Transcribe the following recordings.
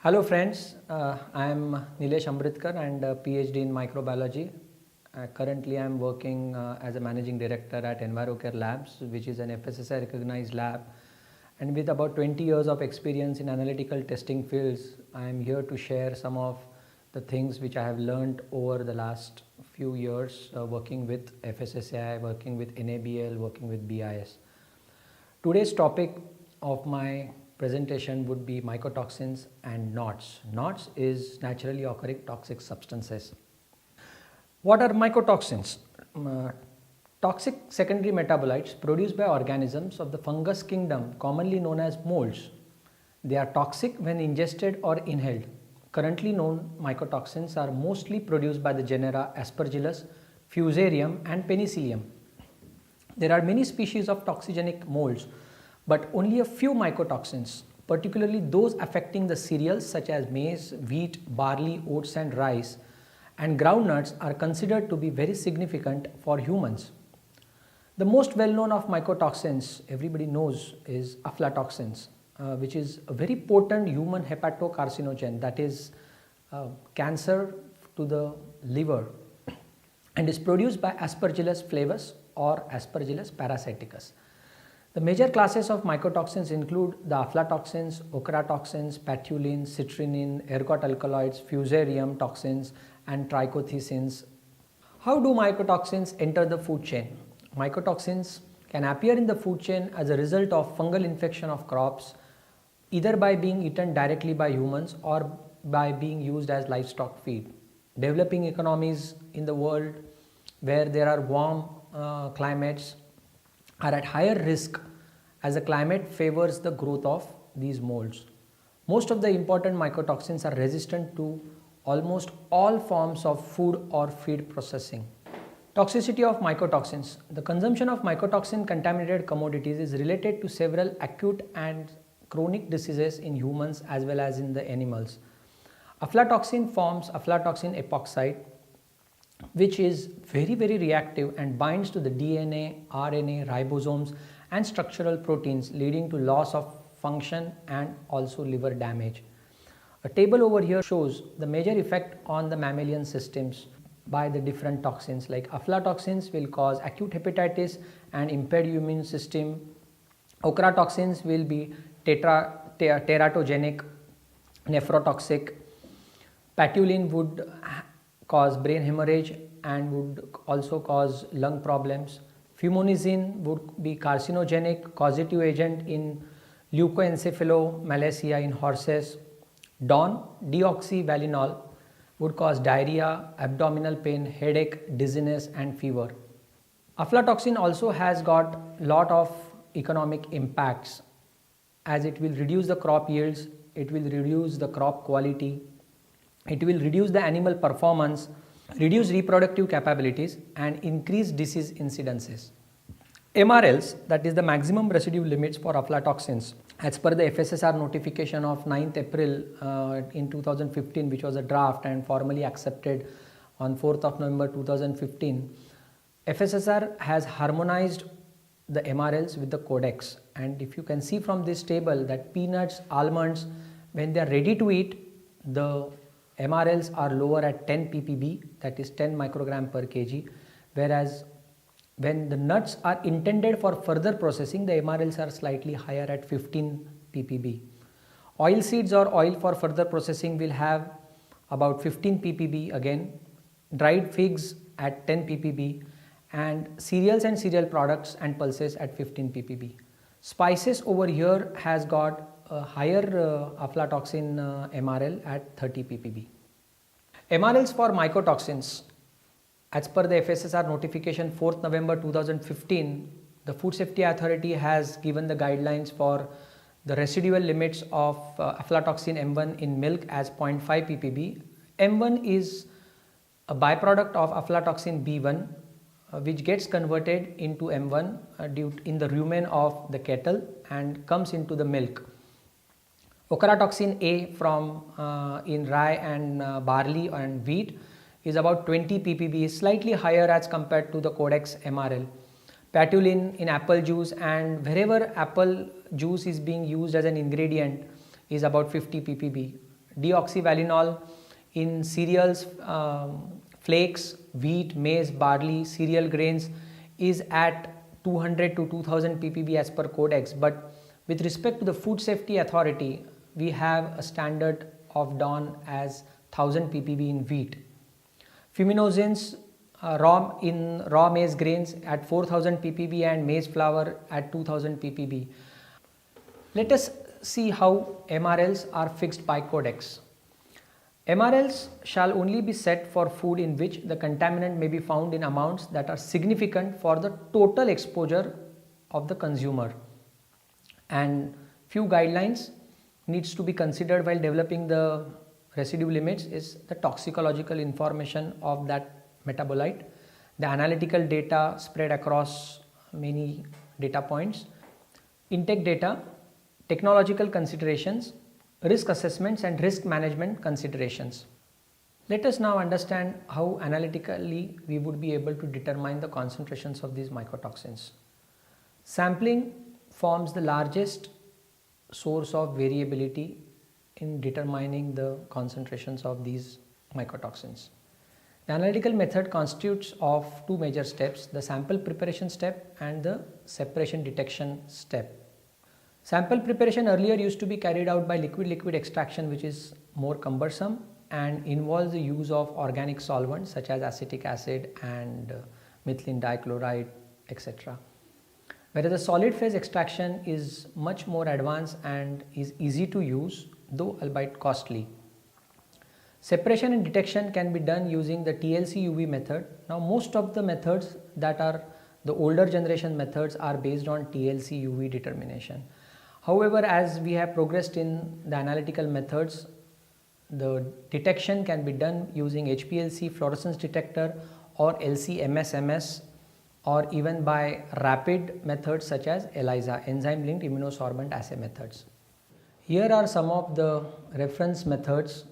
Hello friends, I am Nilesh Amritkar and a PhD in microbiology. Currently I am working as a managing director at Envirocare Labs, which is an FSSAI recognized lab, and with about 20 years of experience in analytical testing fields, I am here to share some of the things which I have learned over the last few years working with FSSAI, working with NABL, working with BIS. Today's topic of my presentation would be mycotoxins and NOTS. NOTS is naturally occurring toxic substances. What are mycotoxins? Toxic secondary metabolites produced by organisms of the fungus kingdom, commonly known as molds. They are toxic when ingested or inhaled. Currently known mycotoxins are mostly produced by the genera Aspergillus, Fusarium and Penicillium. There are many species of toxigenic molds, but only a few mycotoxins, particularly those affecting the cereals such as maize, wheat, barley, oats and rice, and groundnuts are considered to be very significant for humans. The most well known of mycotoxins everybody knows is aflatoxins, which is a very potent human hepatocarcinogen, that is cancer to the liver, and is produced by Aspergillus flavus or Aspergillus parasiticus. The major classes of mycotoxins include the aflatoxins, ochratoxins, patulin, citrinin, ergot alkaloids, fusarium toxins and trichothecins. How do mycotoxins enter the food chain? Mycotoxins can appear in the food chain as a result of fungal infection of crops, either by being eaten directly by humans or by being used as livestock feed. Developing economies in the world where there are warm climates are at higher risk as the climate favors the growth of these molds. Most of the important mycotoxins are resistant to almost all forms of food or feed processing. Toxicity of mycotoxins. The consumption of mycotoxin contaminated commodities is related to several acute and chronic diseases in humans as well as in the animals. Aflatoxin forms aflatoxin epoxide, which is very reactive and binds to the DNA, RNA, ribosomes and structural proteins, leading to loss of function and also liver damage. A table over here shows the major effect on the mammalian systems by the different toxins. Like aflatoxins will cause acute hepatitis and impaired immune system. Ochratoxins will be teratogenic, nephrotoxic. Patulin would cause brain hemorrhage and would also cause lung problems. Fumonizin would be carcinogenic, causative agent in leukoencephalomalacia in horses. DON, deoxyvalinol, would cause diarrhea, abdominal pain, headache, dizziness and fever. Aflatoxin also has got lot of economic impacts, as it will reduce the crop yields, it will reduce the crop quality, it will reduce the animal performance, reduce reproductive capabilities and increase disease incidences. MRLs, that is the maximum residue limits for aflatoxins, as per the FSSR notification of 9th April in 2015, which was a draft and formally accepted on 4th of November 2015, FSSR has harmonized the MRLs with the codex. And if you can see from this table that peanuts, almonds, when they are ready to eat, the MRLs are lower at 10 ppb, that is 10 microgram per kg, whereas when the nuts are intended for further processing, the MRLs are slightly higher at 15 ppb. Oil seeds or oil for further processing will have about 15 ppb again, dried figs at 10 ppb and cereals and cereal products and pulses at 15 ppb. Spices over here has got a higher aflatoxin MRL at 30 ppb. MRLs for mycotoxins. As per the FSSR notification 4th November 2015, the Food Safety Authority has given the guidelines for the residual limits of aflatoxin M1 in milk as 0.5 ppb. M1 is a byproduct of aflatoxin B1, which gets converted into M1 in the rumen of the cattle and comes into the milk. Ochratoxin A from in rye and barley and wheat is about 20 ppb, slightly higher as compared to the codex MRL. Patulin in apple juice, and wherever apple juice is being used as an ingredient is about 50 ppb. Deoxyvalinol in cereals, flakes, wheat, maize, barley, cereal grains is at 200 to 2000 ppb as per Codex, but with respect to the Food Safety Authority, we have a standard of DON as 1000 ppb in wheat. Fuminosins in raw maize grains at 4000 ppb and maize flour at 2000 ppb. Let us see how MRLs are fixed by Codex. MRLs shall only be set for food in which the contaminant may be found in amounts that are significant for the total exposure of the consumer. And few guidelines needs to be considered while developing the residue limits is the toxicological information of that metabolite, the analytical data spread across many data points, intake data, technological considerations, risk assessments and risk management considerations. Let us now understand how analytically we would be able to determine the concentrations of these mycotoxins. Sampling forms the largest source of variability in determining the concentrations of these mycotoxins. The analytical method constitutes of two major steps, the sample preparation step and the separation detection step. Sample preparation earlier used to be carried out by liquid-liquid extraction, which is more cumbersome and involves the use of organic solvents such as acetic acid and methylene dichloride, etc. Whereas the solid phase extraction is much more advanced and is easy to use, though albeit costly. Separation and detection can be done using the TLC UV method. Now most of the methods that are the older generation methods are based on TLC UV determination. However, as we have progressed in the analytical methods, the detection can be done using HPLC fluorescence detector or LC-MS-MS, or even by rapid methods such as ELISA, enzyme linked immunosorbent assay methods. Here are some of the reference methods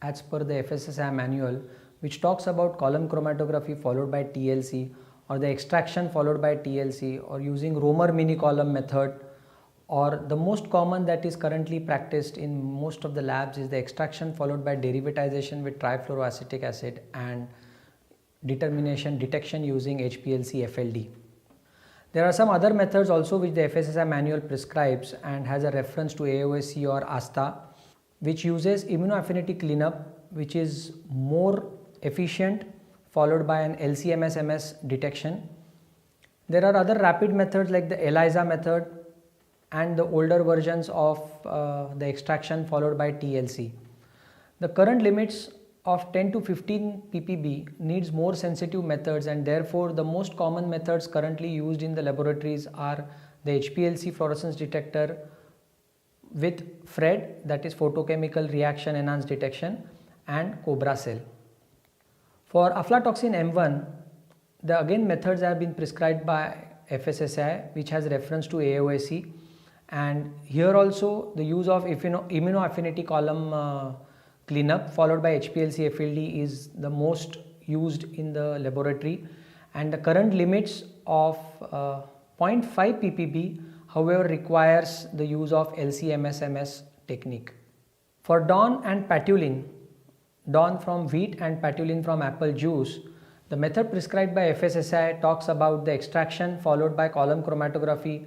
as per the FSSAI manual, which talks about column chromatography followed by TLC, or the extraction followed by TLC, or using Romer mini column method, or the most common that is currently practiced in most of the labs is the extraction followed by derivatization with trifluoroacetic acid and detection using HPLC FLD. There are some other methods also which the FSSAI manual prescribes and has a reference to AOSC or ASTA, which uses immunoaffinity cleanup, which is more efficient, followed by an LC-MS-MS detection. There are other rapid methods like the ELISA method and the older versions of the extraction followed by TLC. The current limits of 10 to 15 ppb needs more sensitive methods, and therefore the most common methods currently used in the laboratories are the HPLC fluorescence detector with FRED, that is photochemical reaction enhanced detection, and Cobra cell. For aflatoxin M1, the again methods have been prescribed by FSSAI, which has reference to AOSC, and here also the use of immunoaffinity column cleanup followed by HPLC FLD is the most used in the laboratory, and the current limits of 0.5 ppb however requires the use of LC-MS-MS technique. For DON and patulin, DON from wheat and patulin from apple juice, the method prescribed by FSSAI talks about the extraction followed by column chromatography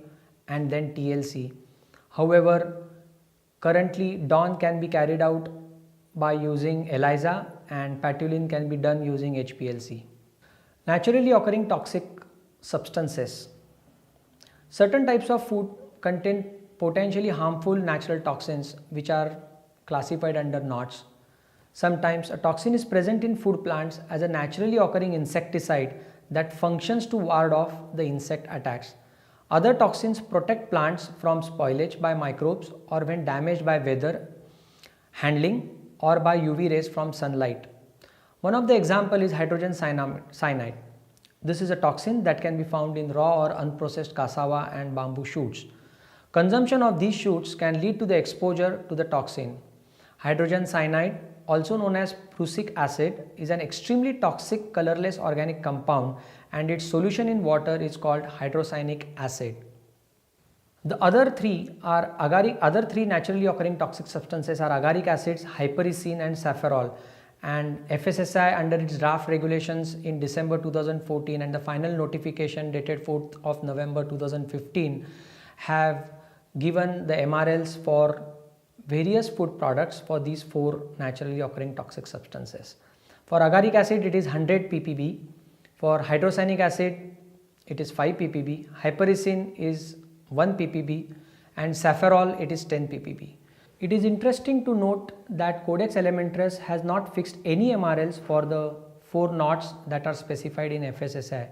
and then TLC. However, currently DON can be carried out by using ELISA and patulin can be done using HPLC. Naturally occurring toxic substances. Certain types of food contain potentially harmful natural toxins which are classified under NOTS. Sometimes a toxin is present in food plants as a naturally occurring insecticide that functions to ward off the insect attacks. Other toxins protect plants from spoilage by microbes or when damaged by weather, handling, or by UV rays from sunlight. One of the example is hydrogen cyanide. This is a toxin that can be found in raw or unprocessed cassava and bamboo shoots. Consumption of these shoots can lead to the exposure to the toxin. Hydrogen cyanide, also known as prussic acid, is an extremely toxic colorless organic compound, and its solution in water is called hydrocyanic acid. The other three naturally occurring toxic substances are agaric acids, hypericin and saffarol, and FSSAI under its draft regulations in December 2014 and the final notification dated 4th of November 2015 have given the MRLs for various food products for these 4 naturally occurring toxic substances. For agaric acid it is 100 ppb, for hydrocyanic acid it is 5 ppb, hypericin is 1 ppb and saffarol it is 10 ppb. It is interesting to note that Codex Alimentarius has not fixed any MRLs for the 4 NOTS that are specified in FSSAI.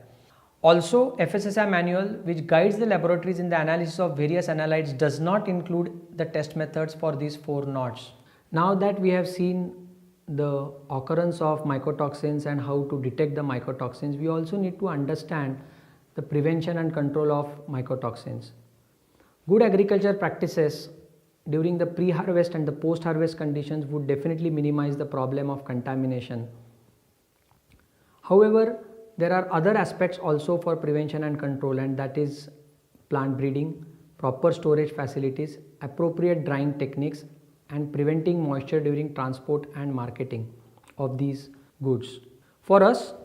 Also, FSSAI manual, which guides the laboratories in the analysis of various analytes, does not include the test methods for these 4 NOTS. Now that we have seen the occurrence of mycotoxins and how to detect the mycotoxins, we also need to understand the prevention and control of mycotoxins. Good agriculture practices during the pre-harvest and the post-harvest conditions would definitely minimize the problem of contamination. However, there are other aspects also for prevention and control, and that is plant breeding, proper storage facilities, appropriate drying techniques and preventing moisture during transport and marketing of these goods. For us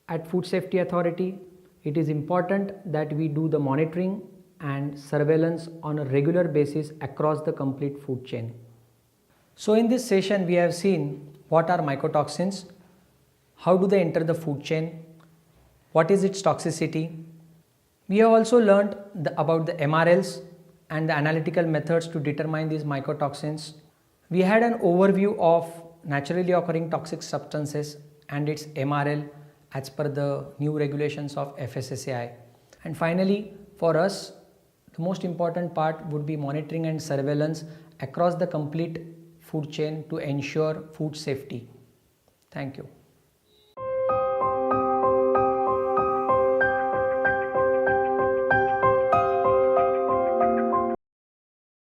at Food Safety Authority, it is important that we do the monitoring and surveillance on a regular basis across the complete food chain. So in this session we have seen what are mycotoxins, how do they enter the food chain, what is its toxicity. We have also learned about the MRLs and the analytical methods to determine these mycotoxins. We had an overview of naturally occurring toxic substances and its MRL as per the new regulations of FSSAI. And finally, for us, the most important part would be monitoring and surveillance across the complete food chain to ensure food safety. Thank you.